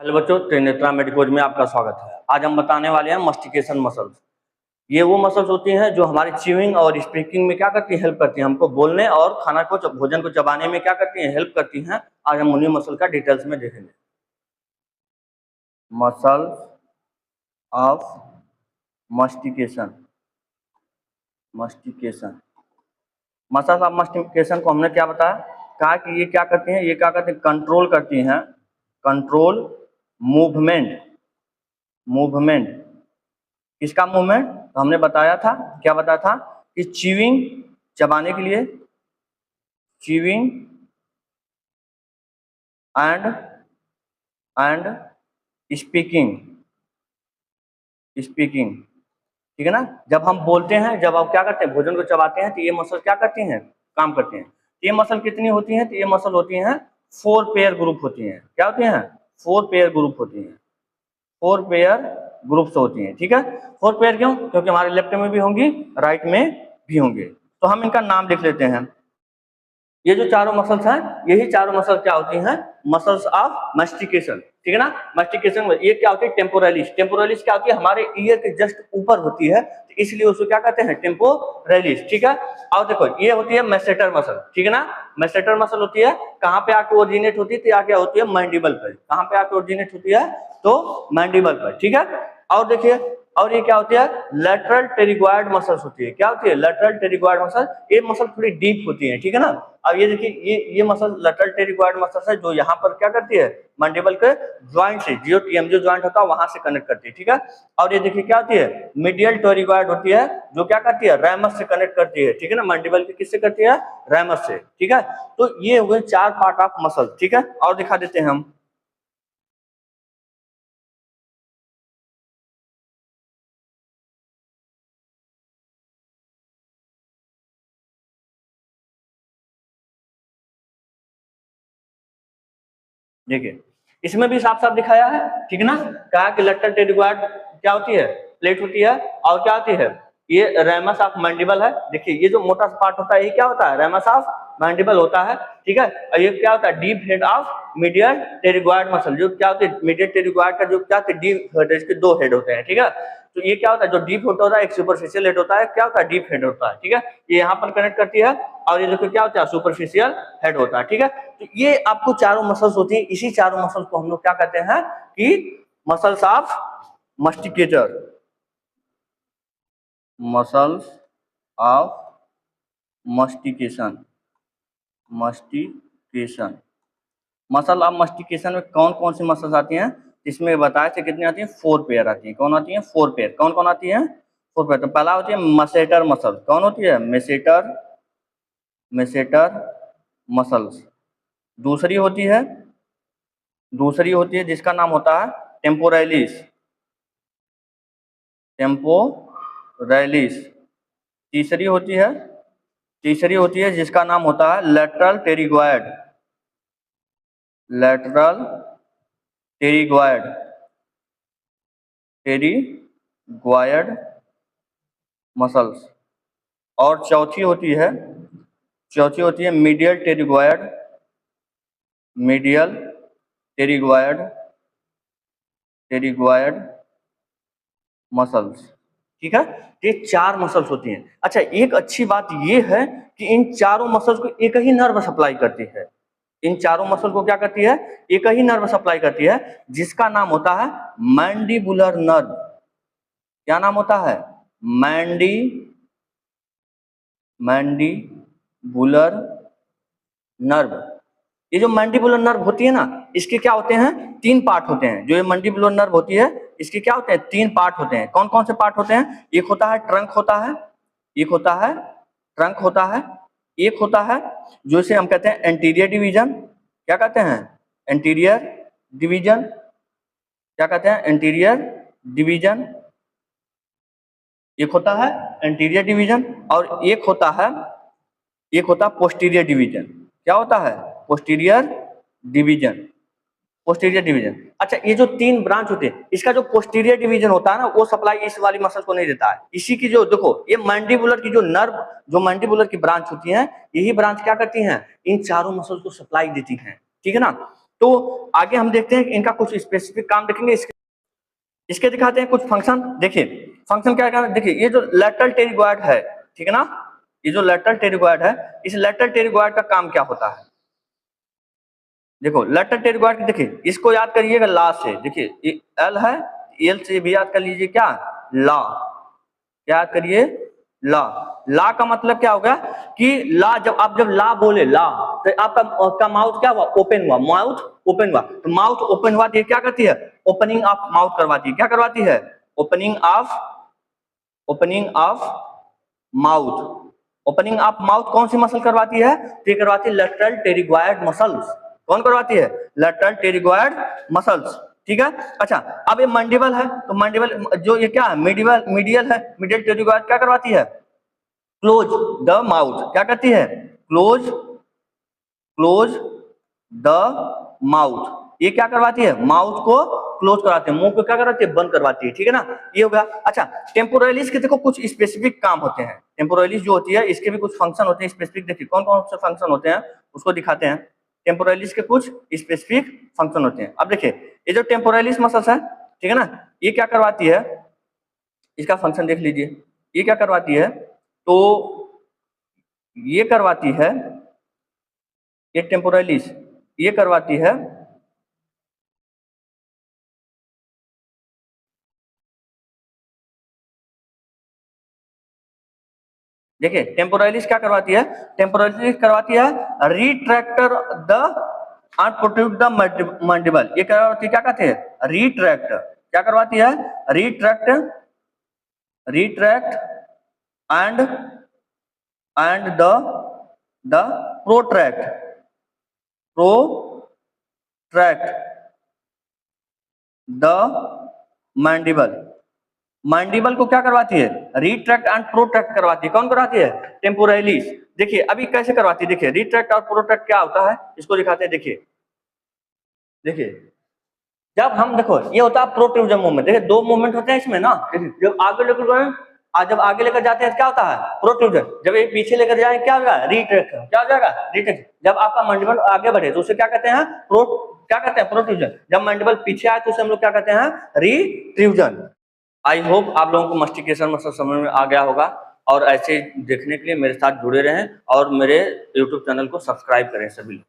Hello बच्चों, Trinetra medicos में आपका स्वागत है। आज हम बताने वाले हैं मस्टिकेशन मसल्स। ये वो मसल्स होती हैं जो हमारी च्यूइंग और स्पीकिंग में क्या करती हैं, हेल्प करती हैं। हमको बोलने और खाना को भोजन को चबाने में क्या करती हैं, हेल्प करती हैं। आज हम उन्हीं मसल का डिटेल्स में देखेंगे। Muscles of mastication. Muscles of mastication को हमने क्या बताया, कहा कि ये क्या करती हैं, ये क्या करती हैं, कंट्रोल करती हैं। कंट्रोल मूवमेंट किसका मूवमेंट, तो हमने बताया था, क्या बताया था कि च्यूइंग चबाने के लिए, च्यूइंग एंड स्पीकिंग, ठीक है ना। जब हम बोलते हैं, जब आप क्या करते हैं, भोजन को चबाते हैं, तो ये मसल क्या करती हैं, काम करते हैं। ये मसल कितनी होती हैं, तो ये मसल होती हैं 4 पेयर ग्रुप होती हैं। क्या होती हैं, 4 पेयर ग्रुप होती हैं। 4 पेयर ग्रुप्स होती हैं, ठीक है। 4 पेयर क्यों, क्योंकि हमारे लेफ्ट में भी होंगी, राइट में भी होंगे। तो हम इनका नाम लिख लेते हैं। ये जो चारों मसल्स हैं, यही चारों मसल क्या होती हैं, मसल्स ऑफ मस्टिकेशन, ठीक है ना। मस्टिकेशन में ये क्या होती है, टेम्पोरलिस। टेम्पोरलिस क्या होती है, हमारे ईयर के जस्ट ऊपर होती है, तो इसलिए उसको क्या कहते हैं, टेम्पोरलिस, ठीक है। और देखो ये होती है मैसेटर मसल, ठीक है ना। मैसेटर मसल होती है, कहाँ पे आके ओरिजिनेट होती है, तो आके होती है मैंडिबल पर। कहाँ पे आके ओरिजिनेट होती है, तो मैंडिबल पर, ठीक है। और देखिए, और ये क्या होती है, लेटरल टेरिगॉइड मसल्स होती है। क्या होती है, लेटरल टेरिगॉइड मसल। ये मसल थोड़ी डीप होती है, ठीक है ना। अब ये देखिए, ये मसल लेटरल टेरिगॉइड मसल है, जो यहाँ पर क्या करती है, मैंडिबल के ज्वाइंट से, जो टीएमजे ज्वाइंट होता है वहां से कनेक्ट करती है, ठीक है। और ये देखिए क्या होती है, मीडियल टेरिगॉइड होती है, जो क्या करती है, रैमस से कनेक्ट करती है, ठीक है ना। मैंडिबल के किससे करती है, रैमस से, ठीक है। तो ये हुए 4 पार्ट ऑफ मसल, ठीक है। और दिखा देते हैं हम। देखिए इसमें भी साफ साफ दिखाया है, ठीक है ना। कहा कि लेटरल टेरिगॉइड क्या होती है, प्लेट होती है, और क्या होती है, ये रैमस ऑफ मैंडिबल है। देखिए ये जो मोटा पार्ट होता है, ये क्या होता है, रैमस ऑफ मैंडिबल होता है, ठीक है। और ये क्या होता है, deep head of medial pterygoid muscle, जो क्या होती है, मीडियल टेरिगॉइड का जो क्या होता है, डीप हेड, इसके 2 हेड होते हैं, ठीक है। तो ये क्या होता है, जो डीप होता है, एक सुपरफिशियल हेड होता है, क्या होता है, डीप हेड होता है, ठीक है। ये यहाँ पर कनेक्ट करती है, और ये देखो क्या होता है, सुपरफिशियल हेड होता है, ठीक है। तो ये आपको चारों मसल्स होती है। इसी चारों मसल्स को हम लोग क्या कहते हैं, कि muscles of masticator, muscles of mastication. Muscle of mastication में कौन कौन सी मसल्स आती हैं, इसमें बताए थे कितनी आती हैं, 4 पेयर आती हैं। कौन आती हैं, 4 पेयर। कौन कौन आती हैं, 4 पेयर। तो पहला होती है मसेटर मसल। कौन होती है, मेसेटर मसल्स। दूसरी होती है जिसका नाम होता है टेम्पोरैलिस। तीसरी होती है जिसका नाम होता है लेटरल टेरिगॉयड मसल्स। और चौथी होती है मीडियल टेरिगॉयड मसल्स, ठीक है। ये 4 मसल्स होती हैं। अच्छा, एक अच्छी बात ये है कि इन चारों मसल्स को एक ही नर्व सप्लाई करती है। इन चारों मसल को क्या करती है, एक ही नर्व सप्लाई करती है, जिसका नाम होता है मैंडिबुलर नर्व। क्या नाम होता है, मैंडिबुलर नर्व। ये जो मैंडिबुलर नर्व होती है ना, इसके क्या होते हैं, 3 पार्ट होते हैं। जो ये मैंडिबुलर नर्व होती है, इसके क्या होते हैं, 3 पार्ट होते हैं। कौन कौन से पार्ट होते हैं, एक होता है ट्रंक होता है, एक होता है ट्रंक होता है, एक होता है जो इसे हम कहते हैं एंटीरियर डिवीजन। क्या कहते हैं, एंटीरियर डिवीजन। क्या कहते हैं, एंटीरियर डिवीजन। एक होता है एंटीरियर डिवीजन, और एक होता है पोस्टीरियर डिवीजन। क्या होता है, पोस्टीरियर डिवीजन। अच्छा, ये जो 3 ब्रांच होते हैं, इसका जो पोस्टीरियर डिवीजन होता है ना, वो सप्लाई इस वाली मसल को नहीं देता है। इसी की जो देखो, ये मैंडिबुलर की जो मैंडिबुलर की ब्रांच होती है, यही ब्रांच क्या करती हैं, इन चारों मसल को सप्लाई देती हैं, ठीक है ना। तो तो आगे हम देखते हैं कि इनका कुछ स्पेसिफिक काम देखेंगे। इसके दिखाते हैं कुछ फंक्शन। देखिए फंक्शन क्या है, देखिए ये जो लेटरल टेरिगोइड है, ठीक है ना, ये जो लेटरल टेरिगोइड है, इस लेटरल टेरिगोइड का काम क्या होता है। देखो लेटरल टेरिगोइड, देखिए इसको याद करिएगा ला से। देखिए एल है, एल से भी याद कर लीजिए क्या, ला, याद करिए ला। ला का मतलब क्या होगा कि ला, जब आप जब ला बोले ला, तो आपका माउथ क्या हुआ, ओपन हुआ, माउथ ओपन हुआ। तो माउथ ओपन हुआ तो ये क्या करती है, ओपनिंग ऑफ माउथ करवाती है। क्या करवाती है, opening of mouth. Opening of mouth कौन सी मसल करवाती है, तो ये करवाती है लेटरल टेरिगोइड मसल्स। कौन करवाती है, लेटरल टेरिगोइड मसल्स, ठीक है। अच्छा अब ये मंडिबल है, तो मंडिबल जो ये क्या है, मीडियल है, मीडियल टेरिगोइड क्या करवाती है, क्लोज द माउथ। क्या करती है, क्लोज द माउथ। ये क्या करवाती है, माउथ को क्लोज करवाती है, मुंह को क्या करवाती है, बंद करवाती है, ठीक है ना, ये हो गया। अच्छा टेम्पोरलिस के देखो कुछ स्पेसिफिक काम होते हैं। टेम्पोरलिस जो होती है इसके भी कुछ फंक्शन होते हैं स्पेसिफिक। देखिए कौन कौन से फंक्शन होते हैं उसको दिखाते हैं। टेम्पोरलिस के कुछ स्पेसिफिक फंक्शन होते हैं। अब देखिए ये जो टेम्पोरलिस मसल्स है, ठीक है ना, ये क्या करवाती है, इसका फंक्शन देख लीजिए। ये क्या करवाती है, तो ये करवाती है, ये टेम्पोरलिस ये करवाती है, देखिए टेम्पोरलिस क्या करवाती है, टेम्पोरलिस करवाती है retractor the and protrude the mandible. ये करवाती है, क्या कहते हैं, रिट्रैक्ट। क्या करवाती है, retract and the protract the mandible. Mandible को क्या करवाती है, रिट्रैक्ट एंड प्रोट्रैक्ट करवाती है। कौन करवाती है, टेम्पोरलिस। देखिए अभी कैसे करवाती है, देखिए रिट्रैक्ट और प्रोट्रैक्ट क्या होता है इसको दिखाते हैं। देखिए जब हम, देखो ये होता है प्रोट्रूजन मूवमेंट। देखिए दो मूवमेंट होते हैं इसमें ना, जब आगे लेकर गए और जब आगे लेकर जाते हैं क्या होता है, प्रोट्रूजन। जब ये पीछे लेकर जाए क्या होगा, रिट्रैक्ट। क्या हो जाएगा, रिट्रैक्ट। जब आपका मैंडिबल आगे बढ़े तो उसे क्या कहते हैं, क्या कहते हैं, प्रोट्रूजन। जब मैंडिबल पीछे आए तो उसे हम लोग क्या कहते हैं, रिट्रूजन। आई होप आप लोगों को मास्टिकेशन मसल समझ में आ गया होगा, और ऐसे देखने के लिए मेरे साथ जुड़े रहें और मेरे यूट्यूब चैनल को सब्सक्राइब करें सभी लोग।